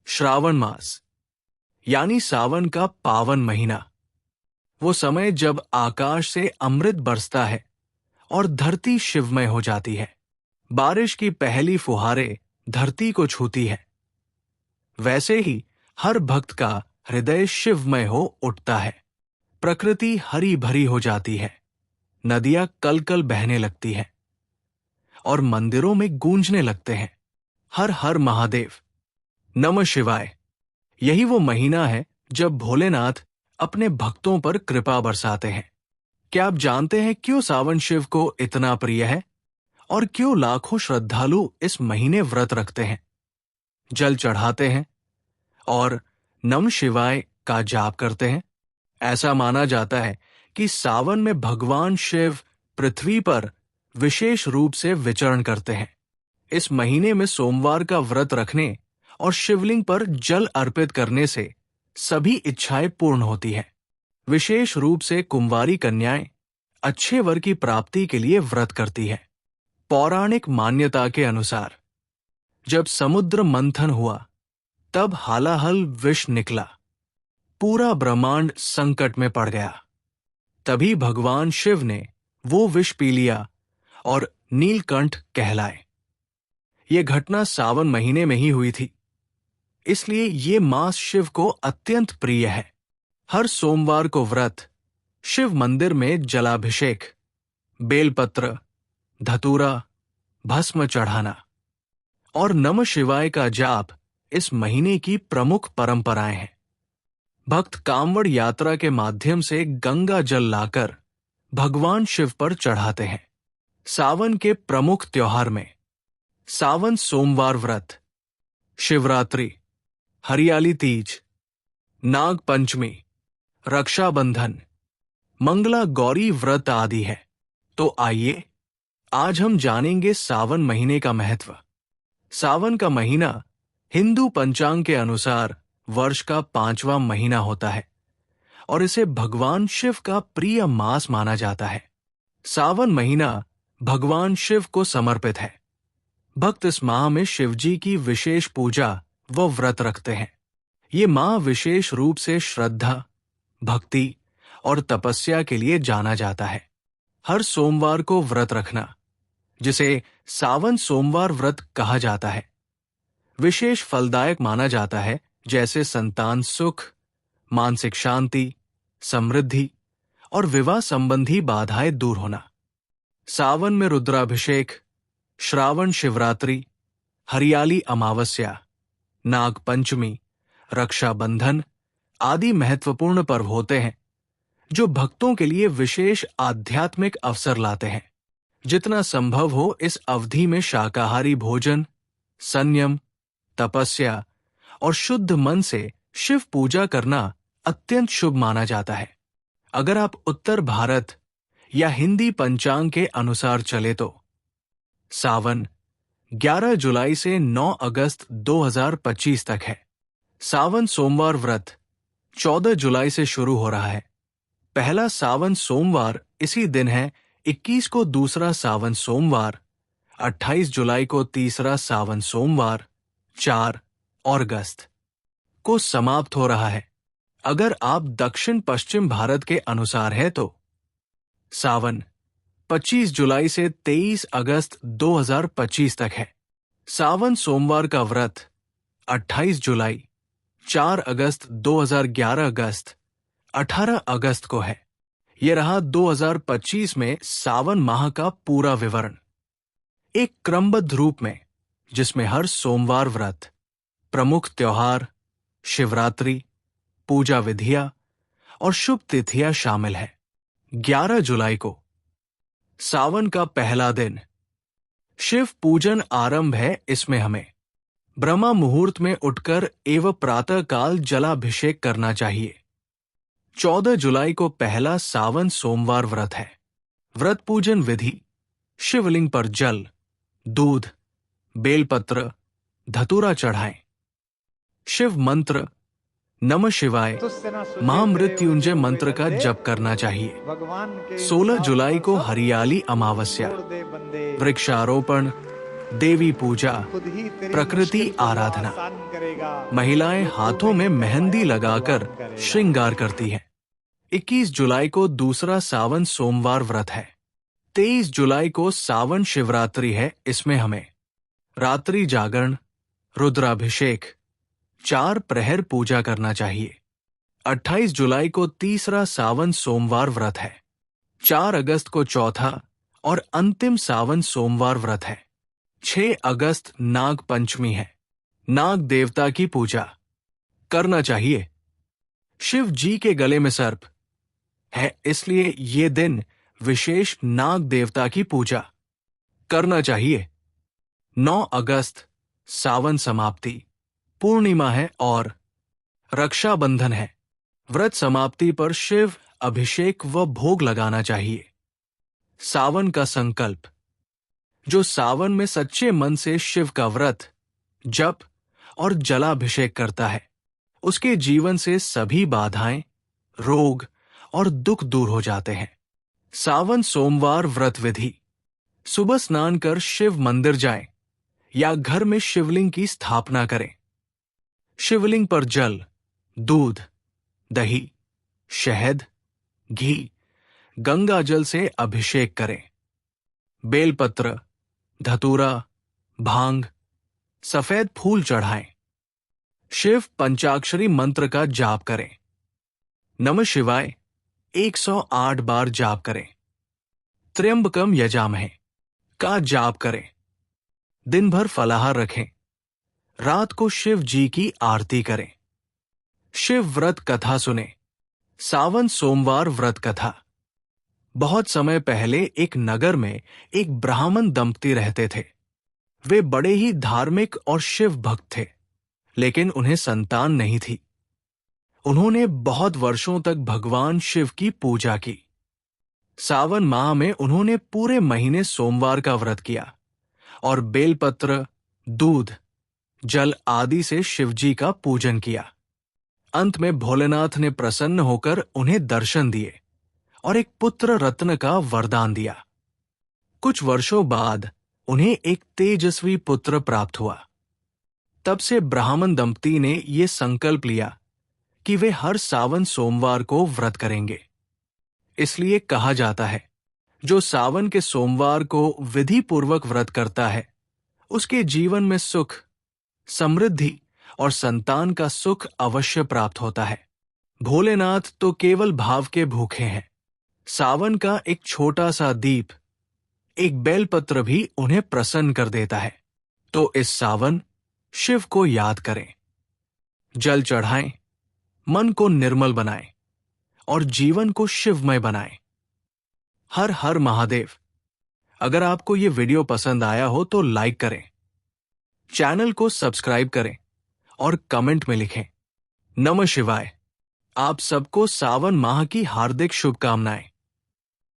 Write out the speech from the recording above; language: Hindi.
श्रावण मास यानी सावन का पावन महीना, वो समय जब आकाश से अमृत बरसता है और धरती शिवमय हो जाती है। बारिश की पहली फुहारें धरती को छूती है। वैसे ही हर भक्त का हृदय शिवमय हो उठता है। प्रकृति हरी भरी हो जाती है, नदियां कल कल बहने लगती हैं और मंदिरों में गूंजने लगते हैं, हर हर महादेव, नमः शिवाय। यही वो महीना है जब भोलेनाथ अपने भक्तों पर कृपा बरसाते हैं। क्या आप जानते हैं क्यों सावन शिव को इतना प्रिय है और क्यों लाखों श्रद्धालु इस महीने व्रत रखते हैं, जल चढ़ाते हैं और नमः शिवाय का जाप करते हैं? ऐसा माना जाता है कि सावन में भगवान शिव पृथ्वी पर विशेष रूप से विचरण करते हैं। इस महीने में सोमवार का व्रत रखने और शिवलिंग पर जल अर्पित करने से सभी इच्छाएं पूर्ण होती हैं। विशेष रूप से कुंवारी कन्याएं अच्छे वर की प्राप्ति के लिए व्रत करती हैं। पौराणिक मान्यता के अनुसार जब समुद्र मंथन हुआ तब हालाहल विष निकला, पूरा ब्रह्मांड संकट में पड़ गया। तभी भगवान शिव ने वो विष पी लिया और नीलकंठ कहलाए। ये घटना सावन महीने में ही हुई थी, इसलिए ये मास शिव को अत्यंत प्रिय है। हर सोमवार को व्रत, शिव मंदिर में जलाभिषेक, बेलपत्र, धतूरा, भस्म चढ़ाना और नमः शिवाय का जाप इस महीने की प्रमुख परंपराएं हैं। भक्त कांवड़ यात्रा के माध्यम से गंगा जल लाकर भगवान शिव पर चढ़ाते हैं। सावन के प्रमुख त्योहार में सावन सोमवार व्रत, शिवरात्रि, हरियाली तीज, नाग पंचमी, रक्षाबंधन, मंगला गौरी व्रत आदि है। तो आइए आज हम जानेंगे सावन महीने का महत्व। सावन का महीना हिंदू पंचांग के अनुसार वर्ष का 5वां महीना होता है और इसे भगवान शिव का प्रिय मास माना जाता है। सावन महीना भगवान शिव को समर्पित है। भक्त इस माह में शिवजी की विशेष पूजा व व्रत रखते हैं। ये माह विशेष रूप से श्रद्धा, भक्ति और तपस्या के लिए जाना जाता है। हर सोमवार को व्रत रखना, जिसे सावन सोमवार व्रत कहा जाता है, विशेष फलदायक माना जाता है, जैसे संतान सुख, मानसिक शांति, समृद्धि और विवाह संबंधी बाधाएं दूर होना। सावन में रुद्राभिषेक, श्रावण शिवरात्रि, हरियाली अमावस्या, नाग पंचमी, रक्षाबंधन आदि महत्वपूर्ण पर्व होते हैं जो भक्तों के लिए विशेष आध्यात्मिक अवसर लाते हैं। जितना संभव हो इस अवधि में शाकाहारी भोजन, संयम, तपस्या और शुद्ध मन से शिव पूजा करना अत्यंत शुभ माना जाता है। अगर आप उत्तर भारत या हिंदी पंचांग के अनुसार चले तो सावन 11 जुलाई से 9 अगस्त 2025 तक है। सावन सोमवार व्रत 14 जुलाई से शुरू हो रहा है। पहला सावन सोमवार इसी दिन है। 21 को दूसरा सावन सोमवार, 28 जुलाई को तीसरा सावन सोमवार, 4 और अगस्त को समाप्त हो रहा है। अगर आप दक्षिण पश्चिम भारत के अनुसार है तो सावन 25 जुलाई से 23 अगस्त 2025 तक है। सावन सोमवार का व्रत 28 जुलाई, 4 अगस्त 2011 अगस्त, 18 अगस्त को है। यह रहा 2025 में सावन माह का पूरा विवरण, एक क्रमबद्ध रूप में, जिसमें हर सोमवार व्रत, प्रमुख त्योहार, शिवरात्रि, पूजा विधियां और शुभ तिथियां शामिल है। 11 जुलाई को सावन का पहला दिन, शिव पूजन आरंभ है। इसमें हमें ब्रह्मा मुहूर्त में उठकर एवं प्रातः काल जलाभिषेक करना चाहिए। 14 जुलाई को पहला सावन सोमवार व्रत है। व्रत पूजन विधि: शिवलिंग पर जल, दूध, बेलपत्र, धतूरा चढ़ाएं। शिव मंत्र नमः शिवाय, महामृत्युंजय मंत्र का जप करना चाहिए। 16 जुलाई को हरियाली अमावस्या, वृक्षारोपण, देवी पूजा, खुद ही तेरी प्रकृति मुश्किल को आराधना। आसान करेगा। महिलाएं जो तू हाथों में नहीं मेहंदी करवाए, लगाकर भगवान करेगा। श्रृंगार करती हैं। 21 जुलाई को दूसरा सावन सोमवार व्रत है। 23 जुलाई को सावन शिवरात्रि है। इसमें हमें रात्रि जागरण, रुद्राभिषेक, 4 प्रहर पूजा करना चाहिए। 28 जुलाई को तीसरा सावन सोमवार व्रत है। 4 अगस्त को चौथा और अंतिम सावन सोमवार व्रत है। 6 अगस्त नाग पंचमी है। नाग देवता की पूजा करना चाहिए। शिव जी के गले में सर्प है, इसलिए ये दिन विशेष नाग देवता की पूजा करना चाहिए। 9 अगस्त सावन समाप्ति, पूर्णिमा है और रक्षाबंधन है। व्रत समाप्ति पर शिव अभिषेक व भोग लगाना चाहिए। सावन का संकल्प। जो सावन में सच्चे मन से शिव का व्रत, जप और जलाभिषेक करता है, उसके जीवन से सभी बाधाएं, रोग और दुख दूर हो जाते हैं। सावन सोमवार व्रत विधि। सुबह स्नान कर शिव मंदिर जाएं या घर में शिवलिंग की स्थापना करें। शिवलिंग पर जल, दूध, दही, शहद, घी, गंगा जल से अभिषेक करें। बेलपत्र, धतूरा, भांग, सफेद फूल चढ़ाएं। शिव पंचाक्षरी मंत्र का जाप करें। नमः शिवाय 108 बार जाप करें। त्र्यंबकम यजामहे का जाप करें। दिन भर फलाहार रखें। रात को शिव जी की आरती करें। शिव व्रत कथा सुने। सावन सोमवार व्रत कथा। बहुत समय पहले एक नगर में एक ब्राह्मण दंपति रहते थे। वे बड़े ही धार्मिक और शिव भक्त थे, लेकिन उन्हें संतान नहीं थी। उन्होंने बहुत वर्षों तक भगवान शिव की पूजा की। सावन माह में उन्होंने पूरे महीने सोमवार का व्रत किया और बेलपत्र, दूध, जल आदि से शिवजी का पूजन किया। अंत में भोलेनाथ ने प्रसन्न होकर उन्हें दर्शन दिए और एक पुत्र रत्न का वरदान दिया। कुछ वर्षों बाद उन्हें एक तेजस्वी पुत्र प्राप्त हुआ। तब से ब्राह्मण दंपति ने ये संकल्प लिया कि वे हर सावन सोमवार को व्रत करेंगे। इसलिए कहा जाता है, जो सावन के सोमवार को विधि पूर्वक व्रत करता है, उसके जीवन में सुख, समृद्धि और संतान का सुख अवश्य प्राप्त होता है। भोलेनाथ तो केवल भाव के भूखे हैं। सावन का एक छोटा सा दीप, एक बेलपत्र भी उन्हें प्रसन्न कर देता है। तो इस सावन शिव को याद करें, जल चढ़ाएं, मन को निर्मल बनाएं और जीवन को शिवमय बनाएं। हर हर महादेव। अगर आपको ये वीडियो पसंद आया हो तो लाइक करें, चैनल को सब्सक्राइब करें और कमेंट में लिखें। नमः शिवाय। आप सबको सावन माह की हार्दिक शुभकामनाएं।